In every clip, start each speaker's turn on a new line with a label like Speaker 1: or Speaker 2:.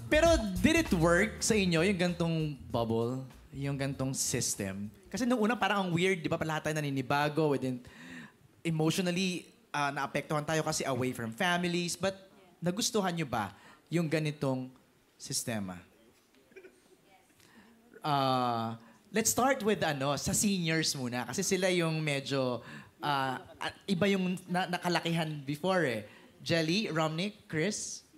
Speaker 1: Pero did it work sa inyo, yung gantong bubble, yung gantong system? Kasi nung una parang ang weird, di ba? Lahat tayo naninibago, emotionally, naapektuhan tayo kasi away from families. But nagustuhan nyo ba yung ganitong sistema? Let's start with sa seniors muna. Kasi sila yung medyo, iba yung nakalakihan before eh. Jelly, Romnick, Chris?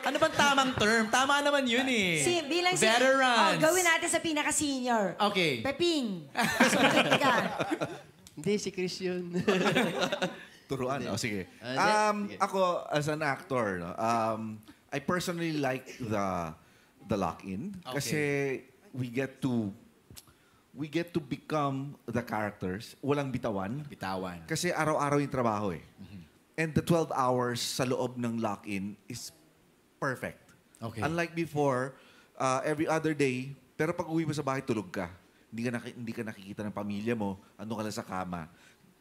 Speaker 1: Ano bang tamang term? Tama naman yun eh.
Speaker 2: Bilang
Speaker 1: Veterans.
Speaker 2: gawin natin sa pinaka-senior.
Speaker 1: Okay.
Speaker 2: Peping. Sumalit ka.
Speaker 3: Hindi, si Chris yun.
Speaker 4: Turuan. Sige.
Speaker 3: Sige.
Speaker 4: Ako, as an actor, no, I personally like the lock-in.
Speaker 1: Okay.
Speaker 4: Kasi we get to become the characters. Walang bitawan.
Speaker 1: Bitawan.
Speaker 4: Kasi araw-araw yung trabaho eh. And the 12 hours sa loob ng lock-in is perfect.
Speaker 1: Okay.
Speaker 4: Unlike before, every other day, pero pag uwi mo sa bahay, tulog ka. Hindi ka nakikita ng pamilya mo, ano ka lang sa kama.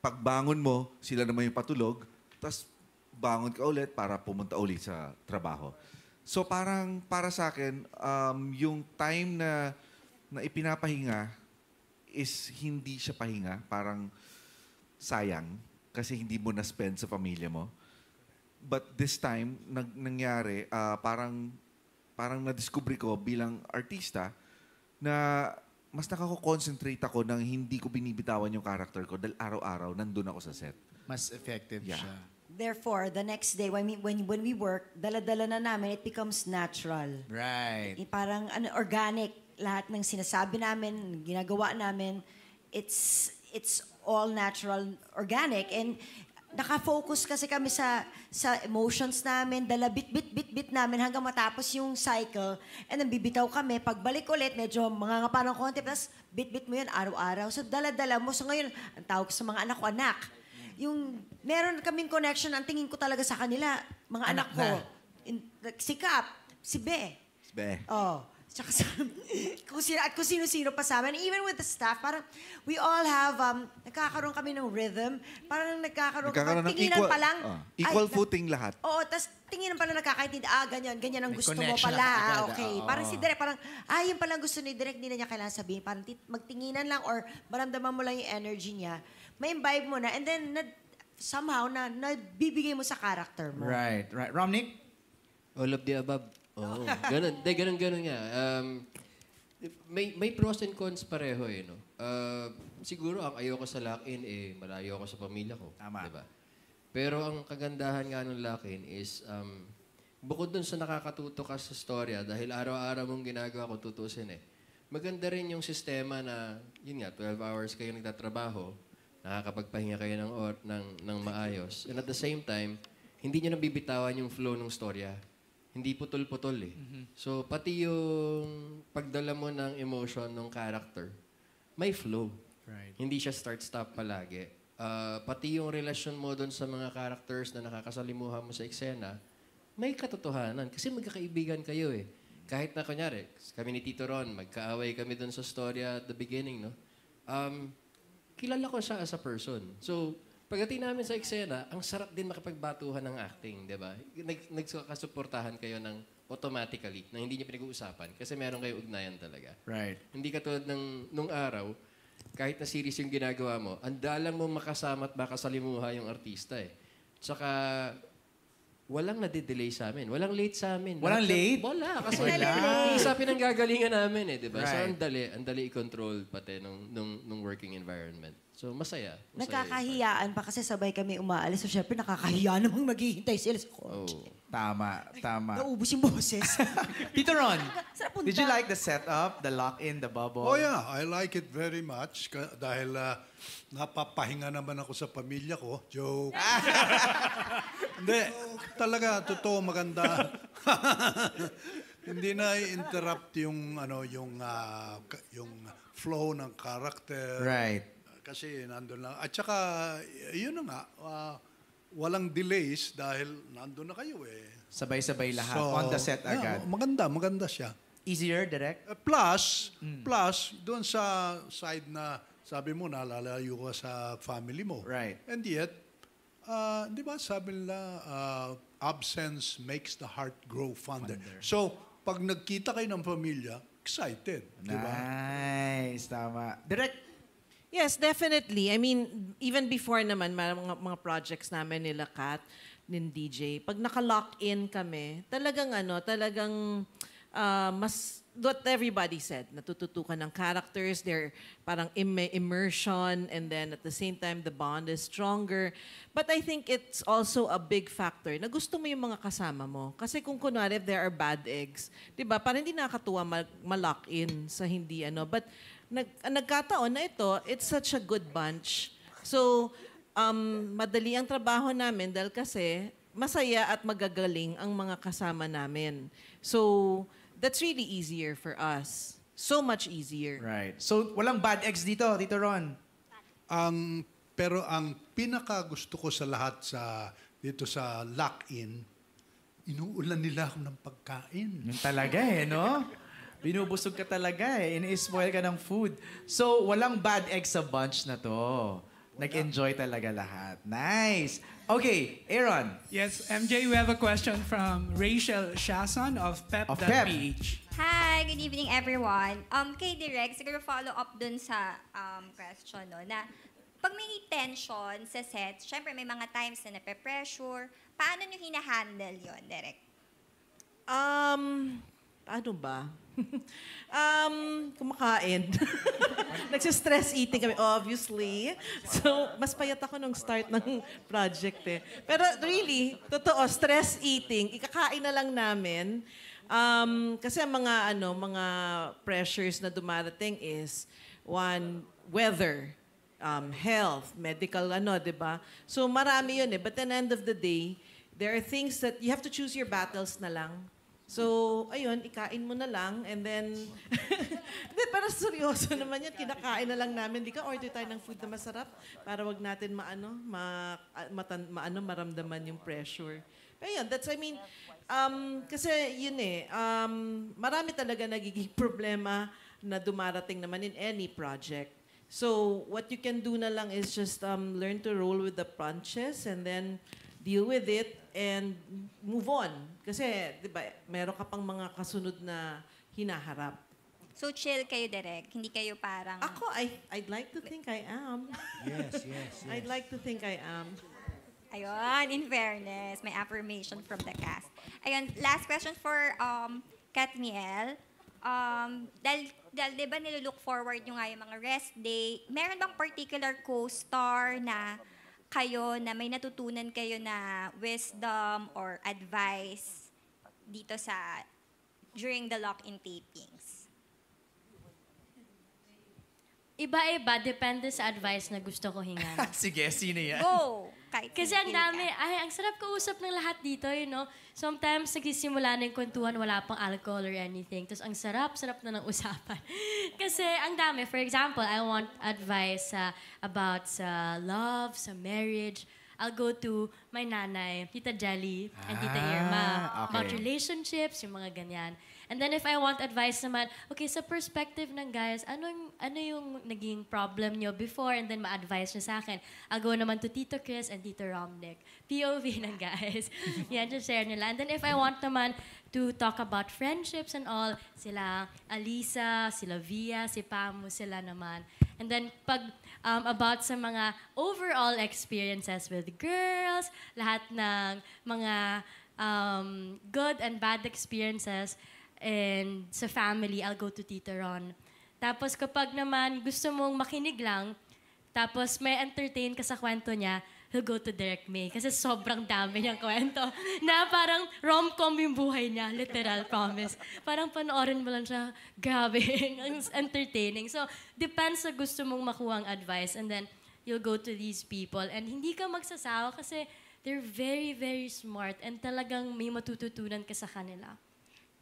Speaker 4: Pagbangon mo, sila naman yung patulog, tapos bangon ka ulit para pumunta ulit sa trabaho. So parang para sa akin, yung time na ipinapahinga is hindi siya pahinga. Parang sayang kasi hindi mo na-spend sa pamilya mo. But this time, nangyari, parang na-discover ko bilang artista na mas nakako-concentrate ako nang hindi ko binibitawan yung character ko dahil araw-araw nandun ako sa set.
Speaker 1: Mas effective siya.
Speaker 2: Therefore, the next day, when we work, dala-dala na namin, it becomes natural.
Speaker 1: Right.
Speaker 2: Parang organic. Lahat ng sinasabi namin, ginagawa namin, it's all natural, organic. And nakafocus kasi kami sa emotions namin, dala bit namin hanggang matapos yung cycle. And then bibitaw kami. Pagbalik ulit, medyo mangangapa ng konti, tapos bit mo yun araw-araw. So dala-dala mo. So ngayon, ang tawag ko sa mga anak ko, anak. Yung meron kaming connection, ang tingin ko talaga sa kanila, mga anak ko. Si Cap, si Be. Oh. Tsaka kung sino-sino pa sa amin. Even with the staff, parang we all have, nagkakaroon kami ng rhythm. Parang nagkakaroon
Speaker 4: ng
Speaker 2: tinginan
Speaker 4: equal,
Speaker 2: pa lang.
Speaker 4: equal footing lahat.
Speaker 2: Oo, tapos tinginan pa lang nakakaintindi, ganyan ang
Speaker 1: May
Speaker 2: gusto mo
Speaker 1: connection
Speaker 2: pala.
Speaker 1: na agad,
Speaker 2: Okay.
Speaker 1: oo.
Speaker 2: Parang si Direk, parang, yun palang gusto ni Direk, hindi na niya kailangan sabihin. Parang magtinginan lang or maramdaman mo lang yung energy niya. May imbibe mo na, and then somehow, nabibigay mo sa character mo.
Speaker 1: Right. Romnick?
Speaker 3: All of the above. Oo. Ganun nga. May pros and cons pareho eh, no? Siguro ang ayoko sa lock-in malayo ako sa pamilya ko.
Speaker 1: Tama.
Speaker 3: Diba? Pero ang kagandahan nga ng lock-in is bukod dun sa nakakatuto ka sa storya dahil araw-araw mong ginagawa kung tutusin maganda rin yung sistema na, yun nga, 12 hours kayo nagtatrabaho, nakakapagpahinga kayo ng maayos. And at the same time, hindi nyo nabibitawan yung flow ng storya. Hindi putol-putol eh. So, pati yung pagdala mo ng emotion ng character, may flow.
Speaker 1: Right.
Speaker 3: Hindi siya start-stop palagi. Pati yung relasyon mo doon sa mga characters na nakakasalimuha mo sa eksena, may katotohanan. Kasi magkakaibigan kayo eh. Kahit na kunyari, kami ni Tito Ron, magkaaway kami doon sa storya at the beginning, no? Kilala ko siya as a person. So, pagdating namin sa eksena, ang sarap din makipagbatuhan ng acting, di ba? Nagkasuportahan kayo ng automatically, na hindi niyo pinag-uusapan kasi meron kayo ugnayan talaga.
Speaker 1: Right.
Speaker 3: Hindi katulad nung araw, kahit na series yung ginagawa mo, ang dalang mo makasama at makasalimuha yung artista eh. Tsaka, walang nade-delay sa amin. Walang late sa amin.
Speaker 1: Walang late?
Speaker 3: Wala. Kasi
Speaker 1: Wala.
Speaker 3: isa pinanggagalingan namin eh, di ba? So,
Speaker 1: Right.
Speaker 3: ang dali i-control pati nung working environment. So, masaya.
Speaker 2: Nakakahiyaan pa kasi sabay kami umaalis. So, syempre, nakakahiya namang maghihintay sila sa kotse.
Speaker 3: Oh.
Speaker 1: Tama.
Speaker 2: Naubos yung boses.
Speaker 1: Tito Ron,
Speaker 2: Sarap punta.
Speaker 1: did you like the setup, the lock-in, the bubble?
Speaker 5: Oh yeah, I like it very much dahil napapahinga naman ako sa pamilya ko. Joke. Hindi, talaga totoo maganda. Hindi na interrupt yung yung flow ng character.
Speaker 1: Right.
Speaker 5: Kasi nandun lang. At saka yun na nga, walang delays dahil nandun na kayo eh.
Speaker 1: Sabay-sabay lahat. On the set agad.
Speaker 5: Maganda siya.
Speaker 1: Easier, direct?
Speaker 5: Plus, doon sa side na sabi mo, nalalayo ka sa family mo.
Speaker 1: Right.
Speaker 5: And yet, Di ba sabi nila, absence makes the heart grow fonder. So, pag nagkita kayo ng pamilya, excited. Di ba?
Speaker 1: Nice, tama. Direct,
Speaker 6: Yes, definitely. I mean, even before naman, mga projects namin nila Kat, nin DJ, pag naka-lock in kami, talagang mas, what everybody said, natututukan ng characters, they're parang immersion, and then at the same time, the bond is stronger. But I think it's also a big factor na gusto mo yung mga kasama mo. Kasi kung kunwari, if there are bad eggs, di ba, parang hindi nakakatuwa ma-lock in sa hindi But nagkataon na ito, it's such a good bunch. So, madali ang trabaho namin dahil kasi masaya at magagaling ang mga kasama namin. So, that's really easier for us. So much easier.
Speaker 1: right. So, walang bad eggs dito, Tito Ron.
Speaker 5: Pero ang pinaka gusto ko sa lahat dito sa lock-in, inuulan nila ako ng pagkain.
Speaker 1: Yun talaga no? Binubusog ka talaga ini-spoil ka ng food. So, walang bad eggs sa bunch na to. Nag-enjoy talaga lahat. Nice. Okay, Aaron.
Speaker 7: Yes, MJ, we have a question from Rachel Shason of
Speaker 1: Of
Speaker 7: Pep.ph.
Speaker 8: Hi, good evening everyone. Kay Direk, siguro follow up dun sa question, no, na pag may tension sa set, syempre may mga times na nape-pressure, paano nyo hinahandle yon, Direk?
Speaker 6: Ano ba? Kumakain. Nagsistress eating kami, obviously. So, mas payat ako nung start ng project Pero really, totoo, stress eating, ikakain na lang namin. Kasi ang mga pressures na dumarating is, one, weather, health, medical, di ba? So, marami yun But at the end of the day, there are things that you have to choose your battles na lang. So, ayun, ikain mo na lang, and then, hindi, para seryoso naman yan, kinakain na lang namin. Di ka order tayo ng food na masarap para wag natin maramdaman yung pressure. Pero yun, kasi yun marami talaga nagiging problema na dumarating naman in any project. So, what you can do na lang is just learn to roll with the punches and then deal with it and move on. Kasi, di ba, meron ka pang mga kasunod na hinaharap.
Speaker 8: So chill kayo, Direk? Hindi kayo parang...
Speaker 6: Ako, I'd like to think I am.
Speaker 9: Yes.
Speaker 6: I'd like to think I am.
Speaker 8: Ayun, in fairness, may affirmation from the cast. Ayun, last question for Katniel. Dahil di ba nilook forward nyo nga yung mga rest day, meron bang particular co-star na kayo na may natutunan kayo na wisdom or advice dito during the lock-in tapings?
Speaker 10: Iba-iba, depende sa advice na gusto ko hingan.
Speaker 1: Sige, sino yan?
Speaker 8: Go!
Speaker 10: Kasi ang dami, ang sarap kausap ng lahat dito, Sometimes, nagsisimula na yung kwentuhan, wala pang alcohol or anything. Tapos ang sarap na ng usapan. Kasi ang dami. For example, I want advice about sa love, sa marriage. I'll go to my nanay, Tita Jelly, and Tita Irma.
Speaker 1: Okay.
Speaker 10: About relationships, yung mga ganyan. And then if I want advice naman, okay, sa perspective ng guys, ano yung naging problem nyo before, and then ma-advise nyo sa akin. I'll go naman to Tito Chris and Tito Romnick. POV ng guys. Yan, just share nila. And then if I want naman to talk about friendships and all, sila Alisa, sila Via, si Pamu, sila naman. And then pag about sa mga overall experiences with girls, lahat ng mga good and bad experiences, and sa family, I'll go to Tito Ron. Tapos kapag naman gusto mong makinig lang, tapos may entertain ka sa kwento niya, he'll go to Direk May. Kasi sobrang dami niyang kwento. Na parang rom-com yung buhay niya. Literal, promise. Parang panoorin mo lang siya, grabe, ang entertaining. So, depends sa gusto mong makuha ang advice. And then, you'll go to these people. And hindi ka magsasawa kasi they're very, very smart. And talagang may matututunan ka sa kanila.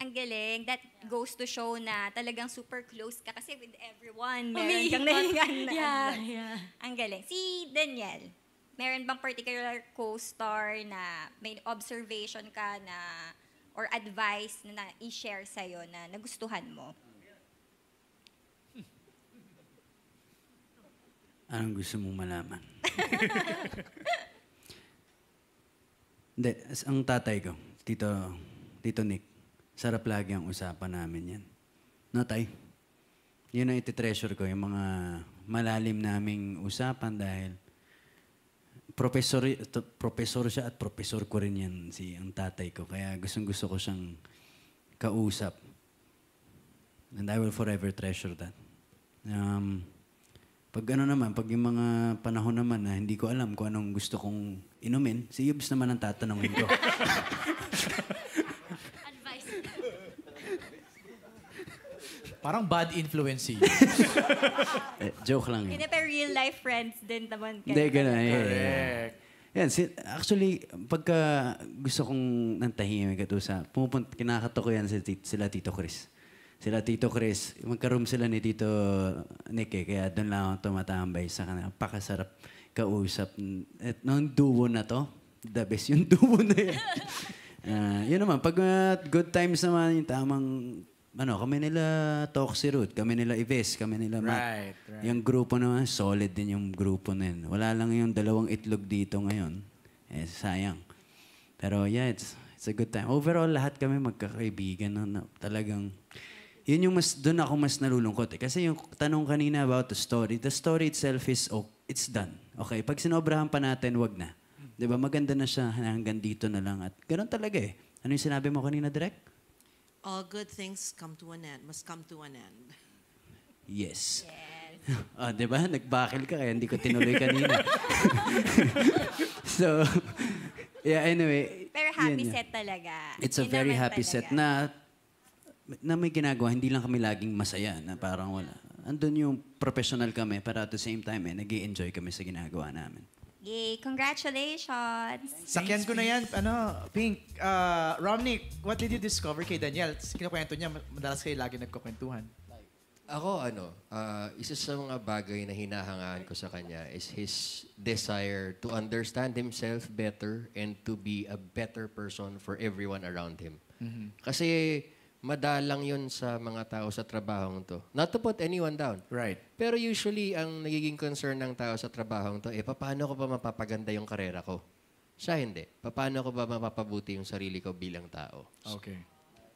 Speaker 8: Ang galing. That goes to show na talagang super close ka kasi with everyone. Meron kang nahingan na advice.
Speaker 10: Yeah.
Speaker 8: Ang galing. Si Daniel, meron bang particular co-star na may observation ka na or advice na i-share sa'yo na nagustuhan mo?
Speaker 9: Anong gusto mong malaman? Hindi, ang tatay ko, Tito Nick, sarap lagi ang usapan namin yan. No, tay? Yun ang iti-treasure ko, yung mga malalim naming usapan dahil professor siya at professor ko rin yan, ang tatay ko. Kaya gustong-gusto ko siyang kausap. And I will forever treasure that. Pag yung mga panahon naman na hindi ko alam kung anong gusto kong inumin, si Yubs naman ang tatanungin ko.
Speaker 10: Advice.
Speaker 1: Parang bad influence yun.
Speaker 9: Joke lang yun.
Speaker 8: Hindi, pero real life friends din naman kayo.
Speaker 9: Hindi, gano'n.
Speaker 1: Correct.
Speaker 9: Yan, actually, pagka gusto kong ng tahimik at usap, kinakato ko yan sila Tito Chris. Magka-room sila ni Tito Nick kaya doon lang ako tumatambay sa kanila. Pakasarap kausap. At nung duo na to, the best yung duo na yan. Yun naman, pag good times naman, yung tamang, kami nila Toxie Root, kami nila Ives, kami nila Matt.
Speaker 1: Right.
Speaker 9: Yung grupo naman, solid din yung grupo na yun. Wala lang yung 2 itlog dito ngayon. Sayang. Pero yeah, it's a good time. Overall, lahat kami magkakaibigan na talagang yun yung doon ako mas nalulungkot. Kasi yung tanong kanina about the story itself is, it's done. Okay, pag sinobrahan pa natin, wag na. Di ba? Maganda na siya hanggang dito na lang. At ganoon talaga eh. Ano yung sinabi mo kanina, Direk?
Speaker 6: All good things must come to an end.
Speaker 9: Yes. Di ba? Nagbakil ka kaya hindi ko tinuloy kanina. So, yeah, anyway.
Speaker 8: Pero happy set talaga.
Speaker 9: It's a very happy set na may ginagawa, hindi lang kami laging masaya na parang wala. Andun yung professional kami, pero at the same time, nag-i-enjoy kami sa ginagawa namin.
Speaker 8: Yay! Congratulations!
Speaker 1: Sakyan ko na yan. Pink. Romnick, what did you discover kay Daniel? Kinukwento niya, madalas kayo lagi nagkukwentuhan.
Speaker 3: Ako, isa sa mga bagay na hinahangaan ko sa kanya is his desire to understand himself better and to be a better person for everyone around him. Kasi madalang yun sa mga tao sa trabahong to. Not to put anyone down.
Speaker 1: Right.
Speaker 3: Pero usually, ang nagiging concern ng tao sa trabahong to, paano ko ba mapapaganda yung karera ko? Siya hindi. Paano ko ba mapapabuti yung sarili ko bilang tao?
Speaker 1: Okay.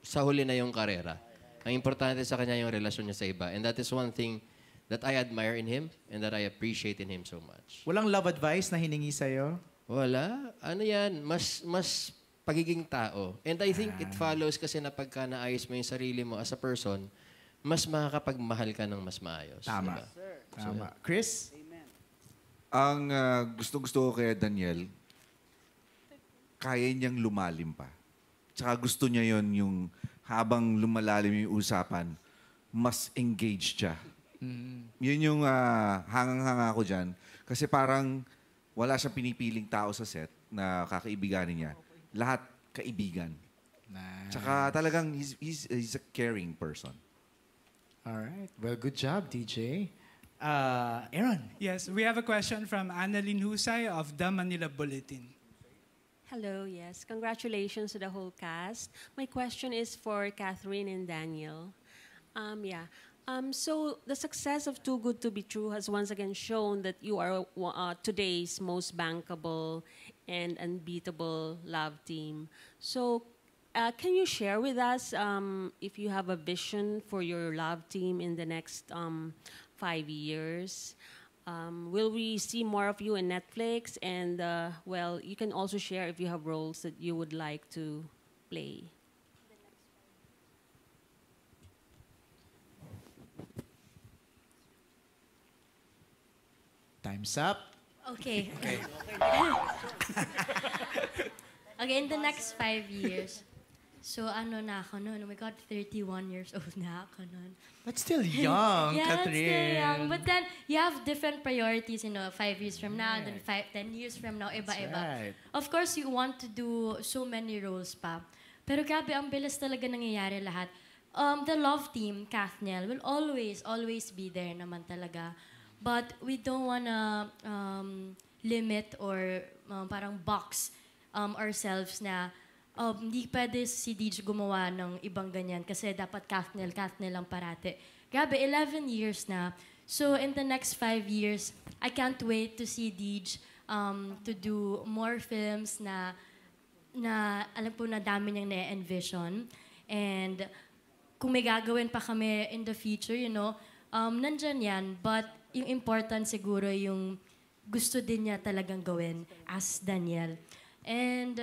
Speaker 3: Sa huli na yung karera. Ang importante sa kanya yung relasyon niya sa iba. And that is one thing that I admire in him and that I appreciate in him so much.
Speaker 1: Walang love advice na hiningi sa'yo?
Speaker 3: Wala. Ano yan? Mas pagiging tao. And I think it follows kasi na pagka naayos mo yung sarili mo as a person, mas makakapagmahal ka ng mas maayos.
Speaker 1: Tama.
Speaker 3: Diba?
Speaker 1: Tama. Chris?
Speaker 4: Ang gusto ko kay Daniel, kaya niyang lumalim pa. Tsaka gusto niya yon yung habang lumalalim yung usapan, mas engaged siya. Yun yung hangang-hanga ko dyan. Kasi parang wala siyang pinipiling tao sa set na kakaibiganin niya. Lahat kaibigan. Tsaka talagang he's a caring person.
Speaker 1: All right. Well, good job, DJ. Aaron.
Speaker 7: Yes, we have a question from Annalyn Husay of The Manila Bulletin.
Speaker 11: Hello, yes. Congratulations to the whole cast. My question is for Catherine and Daniel. So the success of Too Good to Be True has once again shown that you are today's most bankable and unbeatable love team. So can you share with us if you have a vision for your love team in the next 5 years? Will we see more of you in Netflix? And, you can also share if you have roles that you would like to play.
Speaker 1: Time's up.
Speaker 10: Okay. Okay, in the next 5 years. So, na ako nun? Oh my God, 31 years old na ako nun.
Speaker 1: That's still young,
Speaker 10: Yeah,
Speaker 1: Catherine.
Speaker 10: that's still young. But then, you have different priorities, 5 years from now, then 10 years from now, iba-iba.
Speaker 1: right.
Speaker 10: Of course, you want to do so many roles pa. Pero grabe, ang bilis talaga nangyayari lahat. The love team, Kathniel, will always be there naman talaga. But we don't wanna limit or parang box ourselves na hindi pwede si Deej gumawa ng ibang ganyan kasi dapat Kathniel lang parate. Grabe, 11 years na. So in the next 5 years, I can't wait to see Deej to do more films na na alam po na dami niyang na-envision. And kung may gagawin pa kami in the future, nandyan yan. But yung important siguro yung gusto din niya talagang gawin as Daniel. And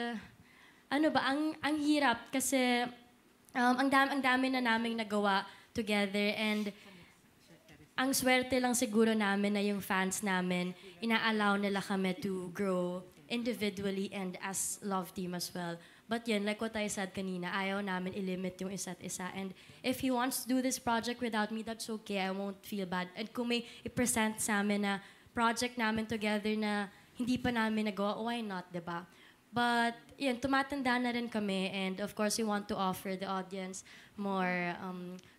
Speaker 10: ang hirap kasi ang dami na naming nagawa together and ang swerte lang siguro namin na yung fans namin, ina-allow nila kami to grow individually and as love team as well. But yan, like what I said kanina, ayaw namin ilimit yung isa't isa. And if he wants to do this project without me, that's okay. I won't feel bad. And kung may i-present sa amin na project namin together na hindi pa namin nagawa, why not, diba? But, yan, tumatanda na rin kami. And of course, we want to offer the audience more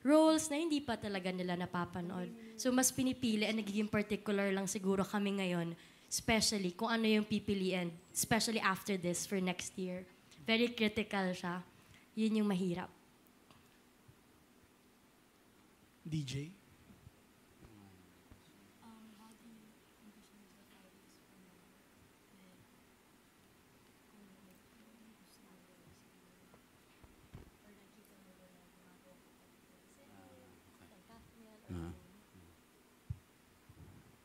Speaker 10: roles na hindi pa talaga nila napapanood. So, mas pinipili and nagiging particular lang siguro kami ngayon, especially kung ano yung pipiliin, especially after this for next year. Very critical siya. Yun yung mahirap.
Speaker 7: DJ?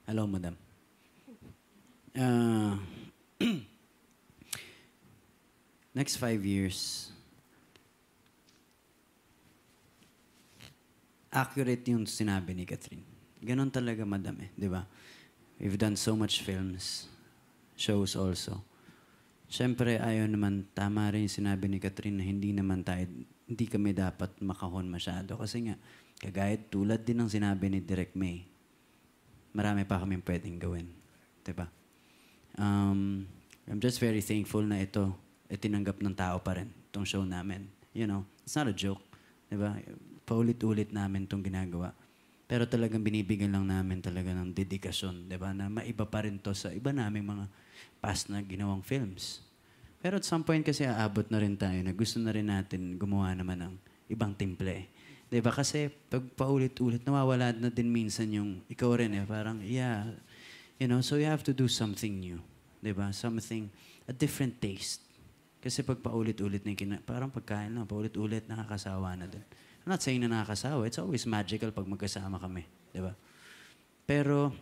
Speaker 9: Hello, madam. Next 5 years, accurate yung sinabi ni Catherine. Ganon talaga, madam di ba? We've done so much films, shows also. Siyempre, ayaw naman, tama rin yung sinabi ni Catherine na hindi kami dapat makahon masyado. Kasi nga, kagaya tulad din ng sinabi ni Direk May, marami pa kami pwedeng gawin. Diba? I'm just very thankful na ito tinanggap ng tao pa rin, itong show namin. It's not a joke. Diba? Paulit-ulit namin itong ginagawa. Pero talagang binibigyan lang namin talaga ng dedikasyon, diba? Na maiba pa rin to sa iba naming mga past na ginawang films. Pero at some point kasi aabot na rin tayo na gusto na rin natin gumawa naman ng ibang timple. Diba? Kasi pag paulit-ulit, nawawala na din minsan yung ikaw rin parang, so you have to do something new. Diba? Something, a different taste. Kasi pag paulit-ulit na parang pagkain lang, paulit-ulit, nakakasawa na din. I'm not saying na nakakasawa. It's always magical pag magkasama kami. Diba? Pero,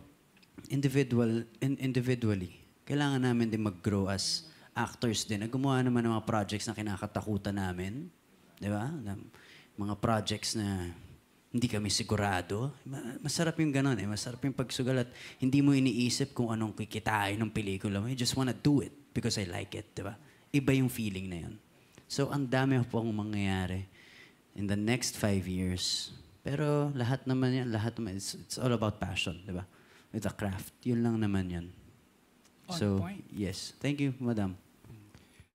Speaker 9: individually, kailangan namin din mag-grow as actors din. Gumawa naman ng mga projects na kinakatakutan namin. Diba? Mga projects na hindi kami sigurado. Masarap yung ganon Masarap yung pagsugal at hindi mo iniisip kung anong kikitain ng pelikula mo. You just wanna do it because I like it. Diba? Iba yung feeling na yun. So, ang dami pong mangyayari in the next 5 years. Pero lahat naman yan, it's all about passion, di ba? With the craft. Yun lang naman yun. So, yes. Thank you, madam.